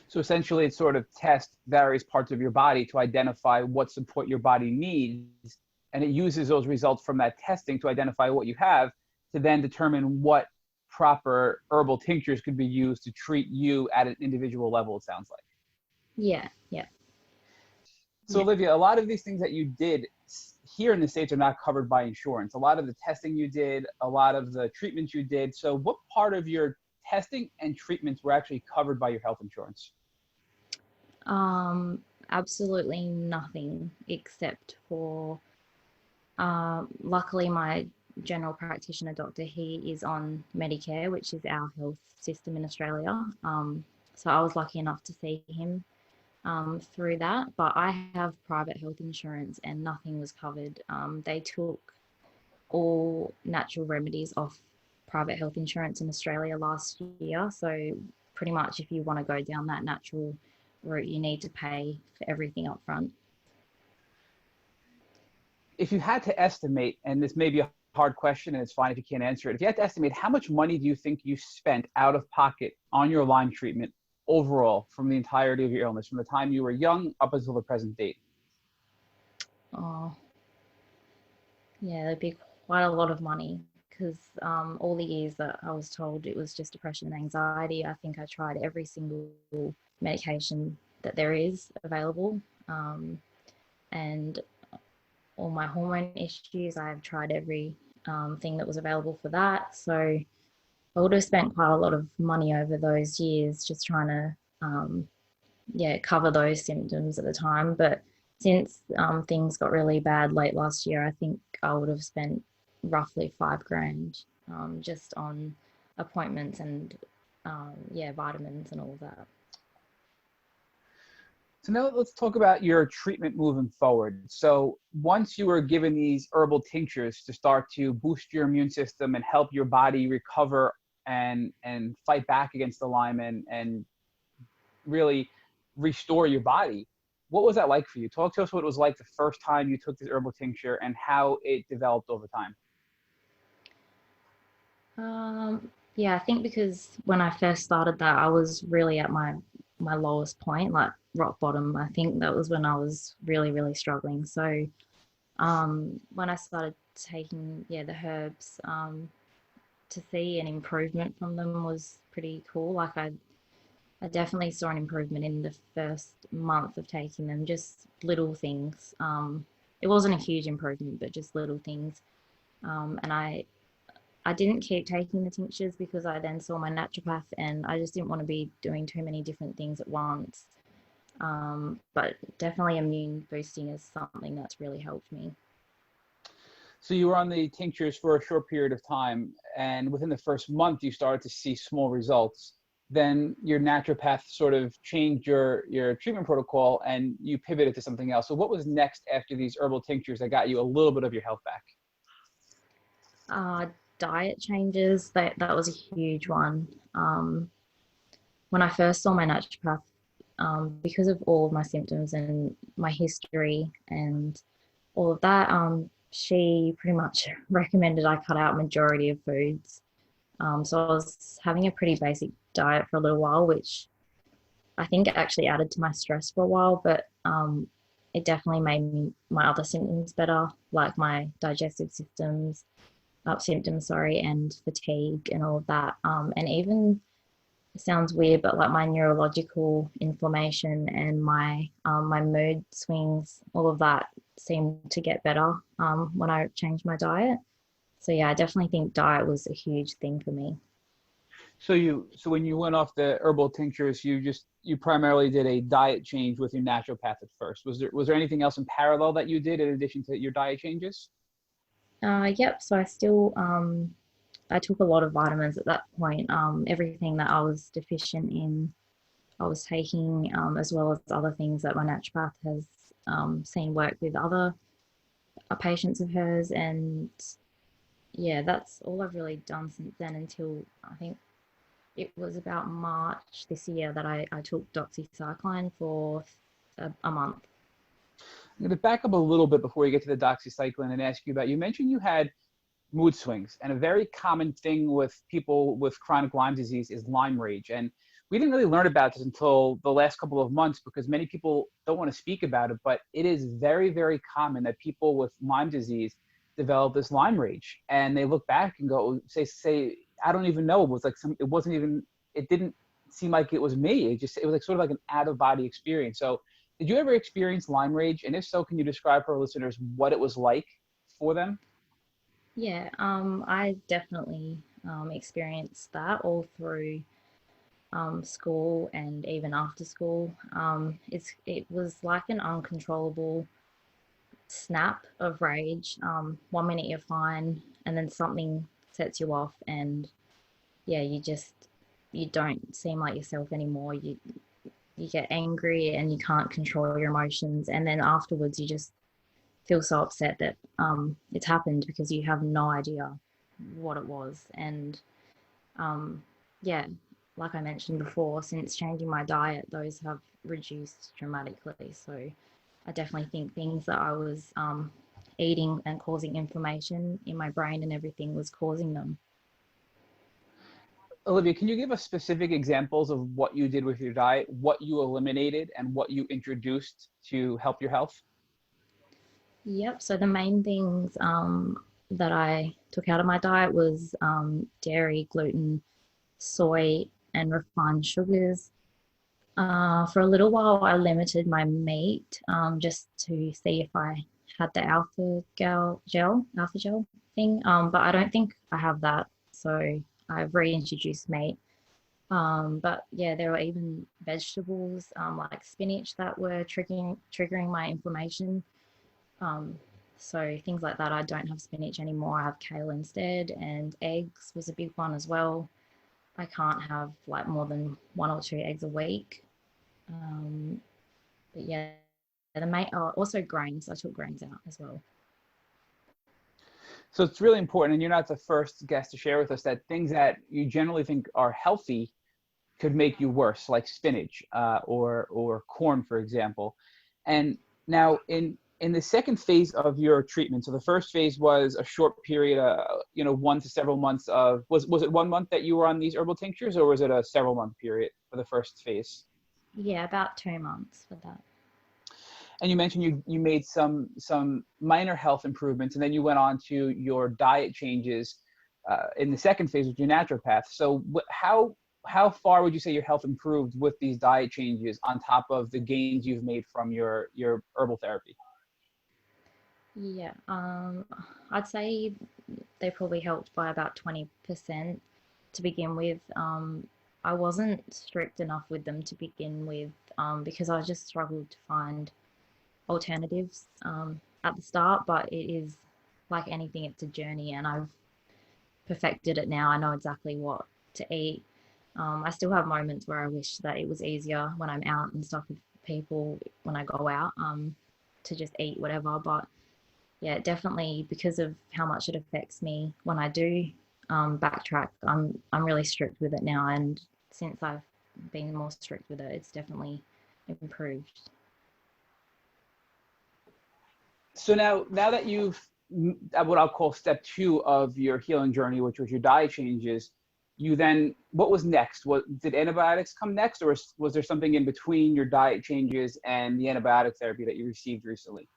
So essentially, it sort of tests various parts of your body to identify what support your body needs, and it uses those results from that testing to identify what you have, to then determine what proper herbal tinctures could be used to treat you at an individual level, it sounds like. Yeah, yeah, So yeah. Olivia, a lot of these things that you did here in the States are not covered by insurance. A lot of the testing you did, a lot of the treatments you did. So what part of your testing and treatments were actually covered by your health insurance? Um, Absolutely nothing except for, luckily my general practitioner doctor, he is on Medicare, which is our health system in Australia. So I was lucky enough to see him through that, but I have private health insurance and nothing was covered. They took all natural remedies off private health insurance in Australia last year. So pretty much if you want to go down that natural route, you need to pay for everything up front. If you had to estimate, and this may be a hard question and it's fine if you can't answer it, if you had to estimate how much money do you think you spent out of pocket on your Lyme treatment overall from the entirety of your illness, from the time you were young up until the present date? Oh, yeah, there'd be quite a lot of money because all the years that I was told it was just depression and anxiety, I think I tried every single medication that there is available. And all my hormone issues, I've tried every thing that was available for that. So I would have spent quite a lot of money over those years just trying to, yeah, cover those symptoms at the time. But since things got really bad late last year, I think I would have spent roughly 5 grand just on appointments and, yeah, vitamins and all of that. So now let's talk about your treatment moving forward. So once you were given these herbal tinctures to start to boost your immune system and help your body recover and fight back against the Lyme and really restore your body, what was that like for you? Talk to us what it was like the first time you took this herbal tincture and how it developed over time. Yeah, I think because when I first started that, I was really at my lowest point, like rock bottom. I think that was when I was really, really struggling. So when I started taking, yeah, the herbs, to see an improvement from them was pretty cool. Like I definitely saw an improvement in the first month of taking them, just little things. It wasn't a huge improvement, but just little things. And I didn't keep taking the tinctures because I then saw my naturopath and I just didn't want to be doing too many different things at once. But definitely immune boosting is something that's really helped me. So you were on the tinctures for a short period of time, and within the first month, you started to see small results. Then your naturopath sort of changed your treatment protocol, and you pivoted to something else. So what was next after these herbal tinctures that got you a little bit of your health back? Uh, Diet changes, that was a huge one. When I first saw my naturopath, because of all of my symptoms and my history and all of that, she pretty much recommended I cut out majority of foods. So I was having a pretty basic diet for a little while, which I think it actually added to my stress for a while, but it definitely made my other symptoms better, like my digestive symptoms, sorry, and fatigue and all of that. And even, it sounds weird, but like my neurological inflammation and my mood swings, all of that seemed to get better when I changed my diet. So yeah, I definitely think diet was a huge thing for me. So when you went off the herbal tinctures, you primarily did a diet change with your naturopath at first. Was there anything else in parallel that you did in addition to your diet changes? Yep. So I still I took a lot of vitamins at that point. Everything that I was deficient in, I was taking, as well as other things that my naturopath has seen work with other patients of hers. And yeah, that's all I've really done since then until I think it was about March this year that I took doxycycline for a month. I'm going to back up a little bit before you get to the doxycycline and ask you about, you mentioned you had mood swings, and a very common thing with people with chronic Lyme disease is Lyme rage. And we didn't really learn about this until the last couple of months because many people don't want to speak about it, but it is very, very common that people with Lyme disease develop this Lyme rage, and they look back and go, say, I don't even know. It was like it wasn't even, it didn't seem like it was me. It was like sort of like an out of body experience. So did you ever experience Lyme rage? And if so, can you describe for our listeners what it was like for them? Yeah, I definitely experienced that all through school and even after school. It was like an uncontrollable snap of rage. 1 minute you're fine, and then something sets you off, and yeah, you don't seem like yourself anymore. You get angry and you can't control your emotions, and then afterwards you just feel so upset that it's happened because you have no idea what it was. And um, yeah, like I mentioned before, since changing my diet, those have reduced dramatically. So I definitely think things that I was eating and causing inflammation in my brain and everything was causing them. Olivia, can you give us specific examples of what you did with your diet, what you eliminated, and what you introduced to help your health? Yep. So the main things that I took out of my diet was dairy, gluten, soy, and refined sugars. For a little while, I limited my meat just to see if I had the alpha gel thing. But I don't think I have that, so I've reintroduced meat. But yeah, there were even vegetables like spinach that were triggering my inflammation. Um, so things like that. I don't have spinach anymore. I have kale instead, and eggs was a big one as well. I can't have like more than 1 or 2 eggs a week. Um, but yeah, the main also grains. I took grains out as well. So it's really important, and you're not the first guest to share with us that things that you generally think are healthy could make you worse, like spinach or corn, for example. And now in the second phase of your treatment, so the first phase was a short period, 1 to several months of was it 1 month that you were on these herbal tinctures, or was it a several month period for the first phase? Yeah, about 2 months for that. And you mentioned you made some minor health improvements, and then you went on to your diet changes in the second phase with your naturopath. So how far would you say your health improved with these diet changes on top of the gains you've made from your herbal therapy? Yeah, I'd say they probably helped by about 20% to begin with. I wasn't strict enough with them to begin with because I just struggled to find alternatives at the start, but it is like anything, it's a journey, and I've perfected it now. I know exactly what to eat. I still have moments where I wish that it was easier when I'm out and stuff with people when I go out to just eat whatever. But yeah, definitely because of how much it affects me when I do backtrack, I'm really strict with it now, and since I've been more strict with it, it's definitely improved. So now that you've what I'll call step two of your healing journey, which was your diet changes, you then what was next? What did antibiotics come next, or was there something in between your diet changes and the antibiotic therapy that you received recently?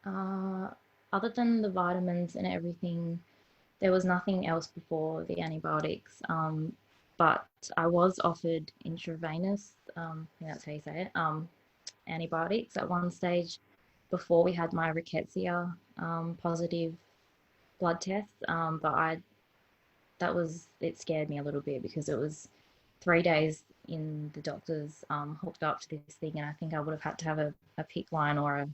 Uh, Other than the vitamins and everything, there was nothing else before the antibiotics. But I was offered intravenous, I think that's how you say it, antibiotics at one stage before we had my rickettsia positive blood test. But I it scared me a little bit because it was 3 days in the doctor's hooked up to this thing, and I think I would have had to have a PIC line or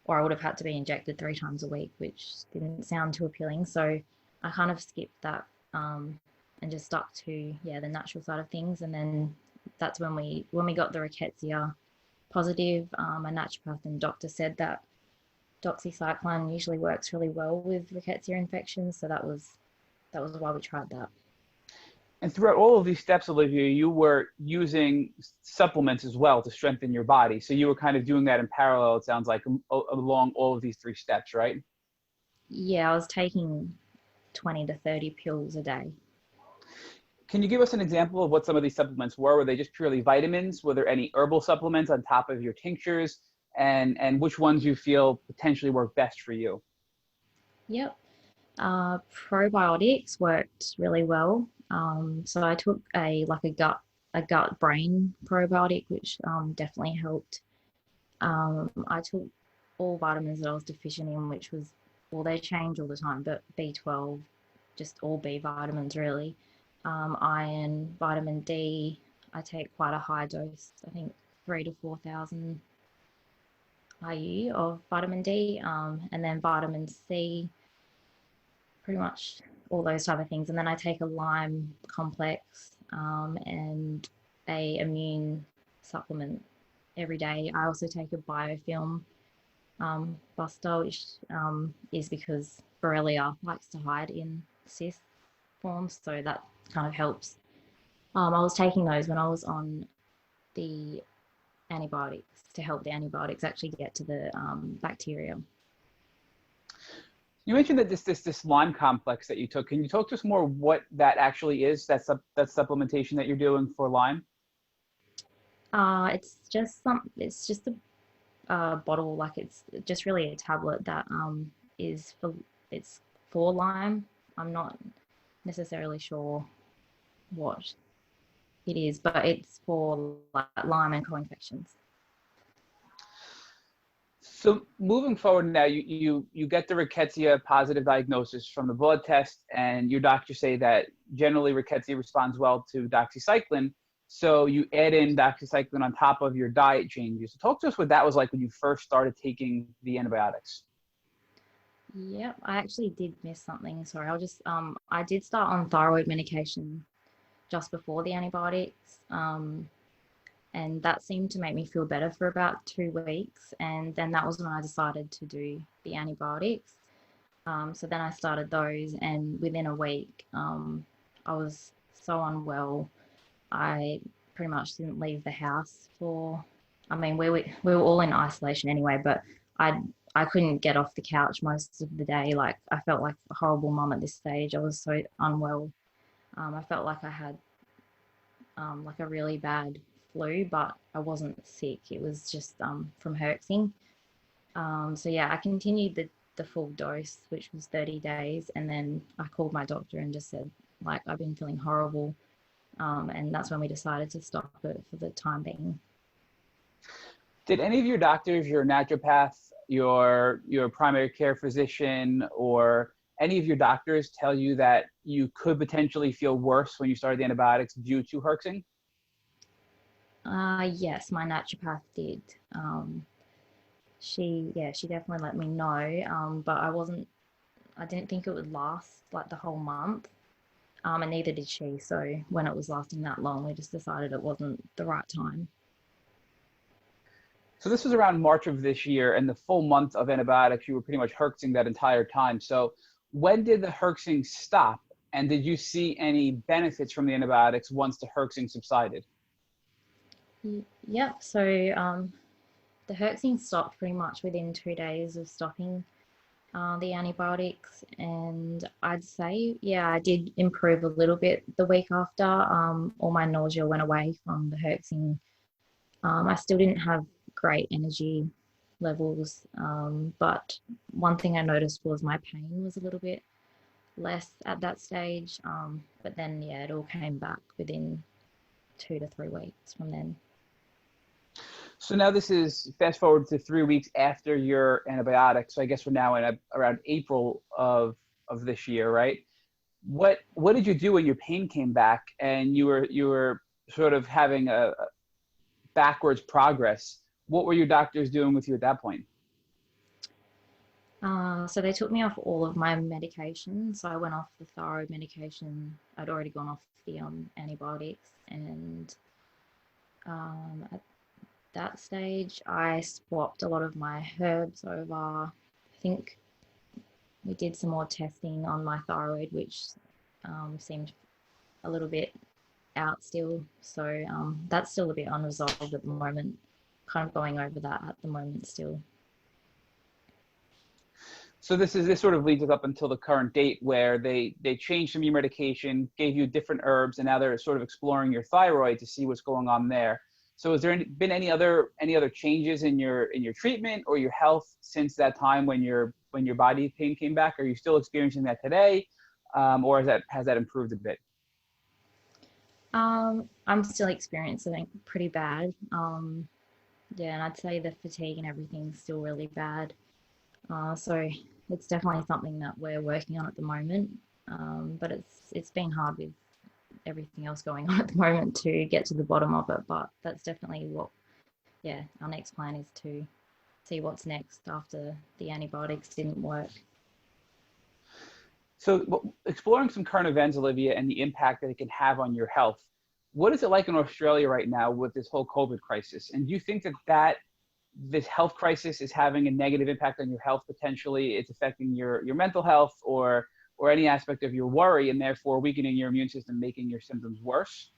I would have had to be injected 3 times a week, which didn't sound too appealing. So I kind of skipped that and just stuck to the natural side of things. And then that's when we got the rickettsia positive. A naturopath and doctor said that doxycycline usually works really well with rickettsia infections, so that was why we tried that. And throughout all of these steps, Olivia, you were using supplements as well to strengthen your body. So you were kind of doing that in parallel, it sounds like, along all of these 3 steps, right? Yeah, I was taking 20 to 30 pills a day. Can you give us an example of what some of these supplements were? Were they just purely vitamins? Were there any herbal supplements on top of your tinctures? And which ones you feel potentially work best for you? Yep. Probiotics worked really well. So I took a gut brain probiotic, which definitely helped. I took all vitamins that I was deficient in, which was, well, they change all the time, but B12, just all B vitamins really. Iron, vitamin D, I take quite a high dose, I think 3,000 to 4,000 IU of vitamin D, and then vitamin C, pretty much all those type of things. And then I take a lime complex and a immune supplement every day. I also take a biofilm buster, which is because Borrelia likes to hide in cyst forms, so that kind of helps. I was taking those when I was on the antibiotics to help the antibiotics actually get to the bacteria. You mentioned that this lime complex that you took. Can you talk to us more what that actually is, that supplementation that you're doing for Lyme? It's just a bottle, like it's just really a tablet that it's for Lyme. I'm not necessarily sure what it is, but it's for like Lyme and co-infections. So moving forward now, you get the rickettsia positive diagnosis from the blood test, and your doctors say that generally rickettsia responds well to doxycycline. So you add in doxycycline on top of your diet changes. So talk to us what that was like when you first started taking the antibiotics. Yep, I actually did miss something. Sorry, I did start on thyroid medication just before the antibiotics. And that seemed to make me feel better for about 2 weeks. And then that was when I decided to do the antibiotics. So then I started those, and within a week, I was so unwell. I pretty much didn't leave the house we were all in isolation anyway, but I couldn't get off the couch most of the day. Like, I felt like a horrible mum at this stage. I was so unwell. I felt like I had like a really bad flu, but I wasn't sick. It was just from herxing. So yeah, I continued the full dose, which was 30 days. And then I called my doctor and just said, like, I've been feeling horrible. And that's when we decided to stop it for the time being. Did any of your doctors, your naturopath, your primary care physician, or any of your doctors tell you that you could potentially feel worse when you started the antibiotics due to herxing? Yes, my naturopath did. She definitely let me know. But I didn't think it would last like the whole month. And neither did she. So when it was lasting that long, we just decided it wasn't the right time. So this was around March of this year, and the full month of antibiotics, you were pretty much herxing that entire time. So when did the herxing stop? And did you see any benefits from the antibiotics once the herxing subsided? Yep. So the herxing stopped pretty much within 2 days of stopping the antibiotics, and I'd say, yeah, I did improve a little bit the week after. All my nausea went away from the herxing. I still didn't have great energy levels, but one thing I noticed was my pain was a little bit less at that stage. But then, yeah, it all came back within 2 to 3 weeks from then. So now this is fast forward to 3 weeks after your antibiotics. So I guess we're now in around April of this year, right? what did you do when your pain came back and you were sort of having a backwards progress? What were your doctors doing with you at that point? So they took me off all of my medication. So I went off the thyroid medication. I'd already gone off the antibiotics, and at that stage, I swapped a lot of my herbs over. I think we did some more testing on my thyroid, which seemed a little bit out still. So that's still a bit unresolved at the moment. Kind of going over that at the moment still. So this sort of leads us up until the current date where they changed some of your medication, gave you different herbs, and now they're sort of exploring your thyroid to see what's going on there. So has there been any other changes in your treatment or your health since that time when your body pain came back? Are you still experiencing that today, or has that improved a bit? I'm still experiencing it pretty bad. Yeah, and I'd say the fatigue and everything's still really bad. So it's definitely something that we're working on at the moment. But it's been hard with everything else going on at the moment to get to the bottom of it. But that's definitely what, yeah, our next plan is to see what's next after the antibiotics didn't work. So exploring some current events, Olivia, and the impact that it can have on your health. What is it like in Australia right now with this whole COVID crisis? And do you think that this health crisis is having a negative impact on your health potentially? It's affecting your mental health or any aspect of your worry, and therefore weakening your immune system, making your symptoms worse?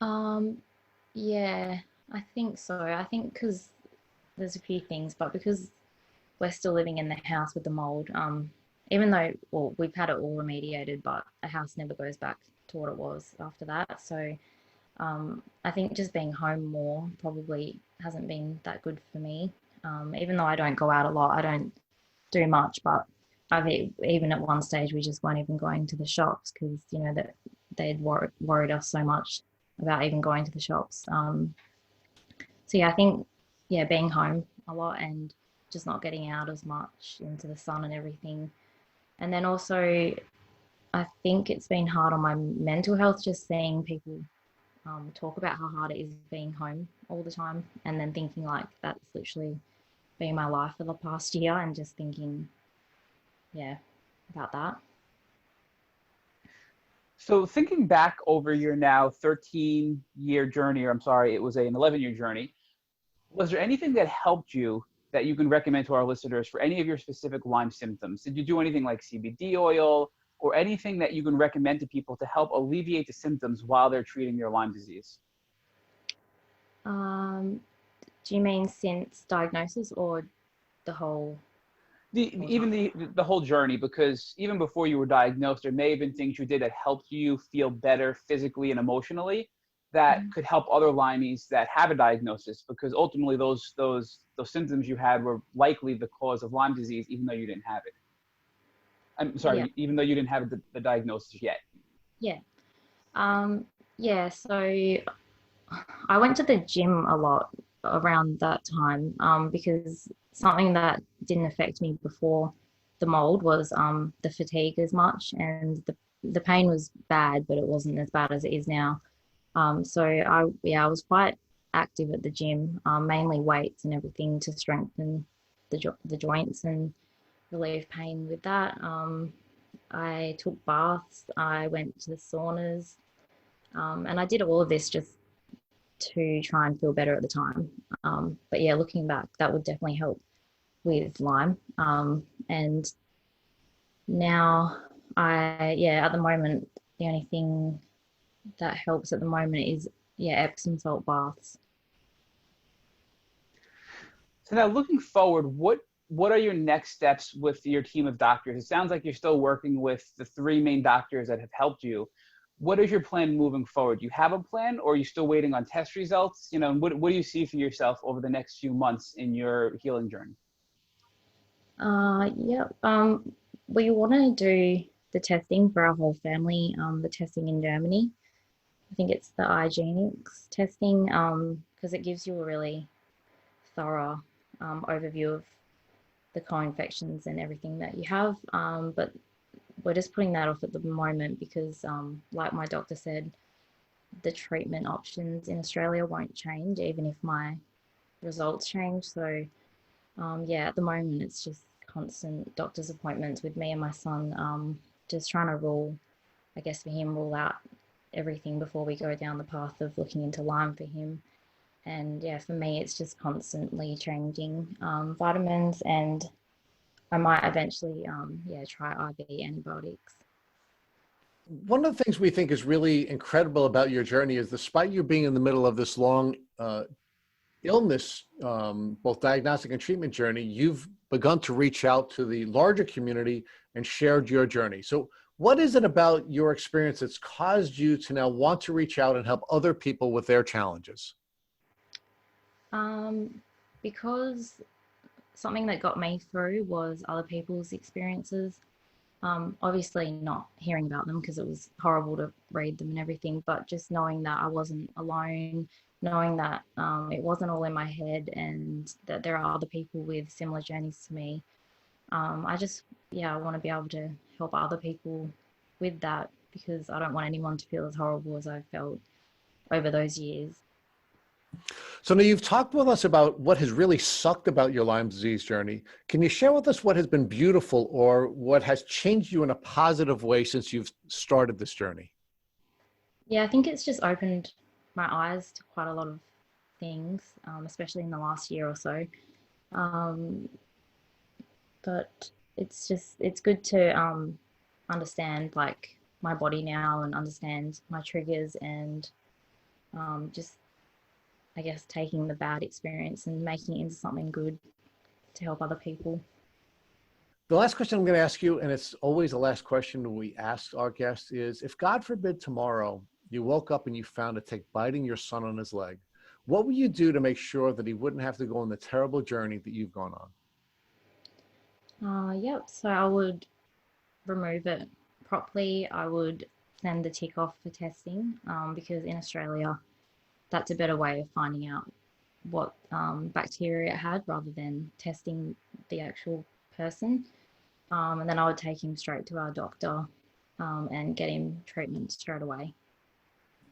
Um, yeah, I think so. I think because there's a few things, but because we're still living in the house with the mold, even though, well, we've had it all remediated, but a house never goes back to what it was after that. So I think just being home more probably hasn't been that good for me. Even though I don't go out a lot, I don't do much, but even at one stage we just weren't even going to the shops because that they'd worried us so much about even going to the shops. So yeah, I think being home a lot and just not getting out as much into the sun and everything. And then also I think it's been hard on my mental health just seeing people talk about how hard it is being home all the time, and then thinking like that's literally been my life for the past year, and just thinking, about that. So thinking back over your now 13-year journey, or I'm sorry, it was an 11-year journey, was there anything that helped you that you can recommend to our listeners for any of your specific Lyme symptoms? Did you do anything like CBD oil or anything that you can recommend to people to help alleviate the symptoms while they're treating your Lyme disease? Do you mean since diagnosis or the whole? Even the whole journey, because even before you were diagnosed, there may have been things you did that helped you feel better physically and emotionally that could help other Lymies that have a diagnosis, because ultimately those symptoms you had were likely the cause of Lyme disease, even though you didn't have it. I'm sorry, Yeah. even though you didn't have the diagnosis yet. Yeah. So I went to the gym a lot around that time because something that didn't affect me before the mold was the fatigue as much, and the pain was bad, but it wasn't as bad as it is now. So I was quite active at the gym, mainly weights and everything to strengthen the joints and relieve pain with that. I took baths, I went to the saunas, and I did all of this just to try and feel better at the time. But yeah, looking back, that would definitely help with Lyme. And now at the moment, the only thing that helps at the moment is Epsom salt baths. So now looking forward, what are your next steps with your team of doctors? It sounds like you're still working with the three main doctors that have helped you. What is your plan moving forward? Do you have a plan, or are you still waiting on test results? What do you see for yourself over the next few months in your healing journey? We want to do the testing for our whole family, the testing in Germany. I think it's the IGenics testing because it gives you a really thorough overview of the co-infections and everything that you have. But we're just putting that off at the moment because, like my doctor said, the treatment options in Australia won't change even if my results change. So yeah, at the moment it's just constant doctor's appointments with me and my son, just trying to I guess for him, rule out everything before we go down the path of looking into Lyme for him. And yeah, for me, it's just constantly changing vitamins, and I might eventually, yeah, try IV antibiotics. One of the things we think is really incredible about your journey is despite you being in the middle of this long illness, both diagnostic and treatment journey, you've begun to reach out to the larger community and shared your journey. So what is it about your experience that's caused you to now want to reach out and help other people with their challenges? Because something that got me through was other people's experiences. Obviously not hearing about them because it was horrible to read them and everything, but just knowing that I wasn't alone, knowing that it wasn't all in my head and that there are other people with similar journeys to me. I just, yeah, I want to be able to help other people with that because I don't want anyone to feel as horrible as I felt over those years. So now you've talked with us about what has really sucked about your Lyme disease journey. Can you share with us what has been beautiful or what has changed you in a positive way since you've started this journey? Yeah, I think it's just opened my eyes to quite a lot of things, especially in the last year or so. But it's good to understand like my body now and understand my triggers and just, I guess, taking the bad experience and making it into something good to help other people. The last question I'm going to ask you, and it's always the last question we ask our guests, is if God forbid tomorrow you woke up and you found a tick biting your son on his leg, what would you do to make sure that he wouldn't have to go on the terrible journey that you've gone on? Yep, so I would remove it properly. I would send the tick off for testing because in Australia, that's a better way of finding out what bacteria it had rather than testing the actual person. And then I would take him straight to our doctor and get him treatment straight away.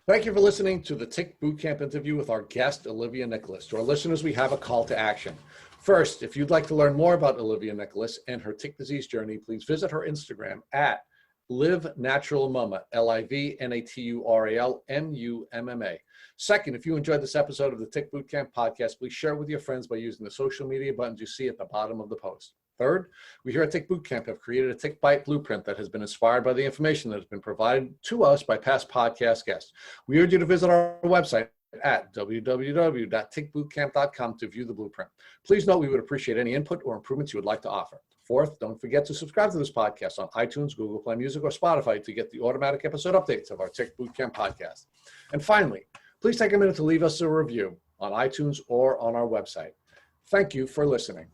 Thank you for listening to the Tick Bootcamp interview with our guest, Olivia Nicholas. To our listeners, we have a call to action. First, if you'd like to learn more about Olivia Nicholas and her tick disease journey, please visit her Instagram at LiveNaturalMumma, LiveNaturalMumma. Second, if you enjoyed this episode of the Tick Bootcamp podcast, please share it with your friends by using the social media buttons you see at the bottom of the post. Third, we here at Tick Bootcamp have created a Tick Bite blueprint that has been inspired by the information that has been provided to us by past podcast guests. We urge you to visit our website at www.tickbootcamp.com to view the blueprint. Please note we would appreciate any input or improvements you would like to offer. Fourth, don't forget to subscribe to this podcast on iTunes, Google Play Music, or Spotify to get the automatic episode updates of our Tick Bootcamp podcast. And finally, please take a minute to leave us a review on iTunes or on our website. Thank you for listening.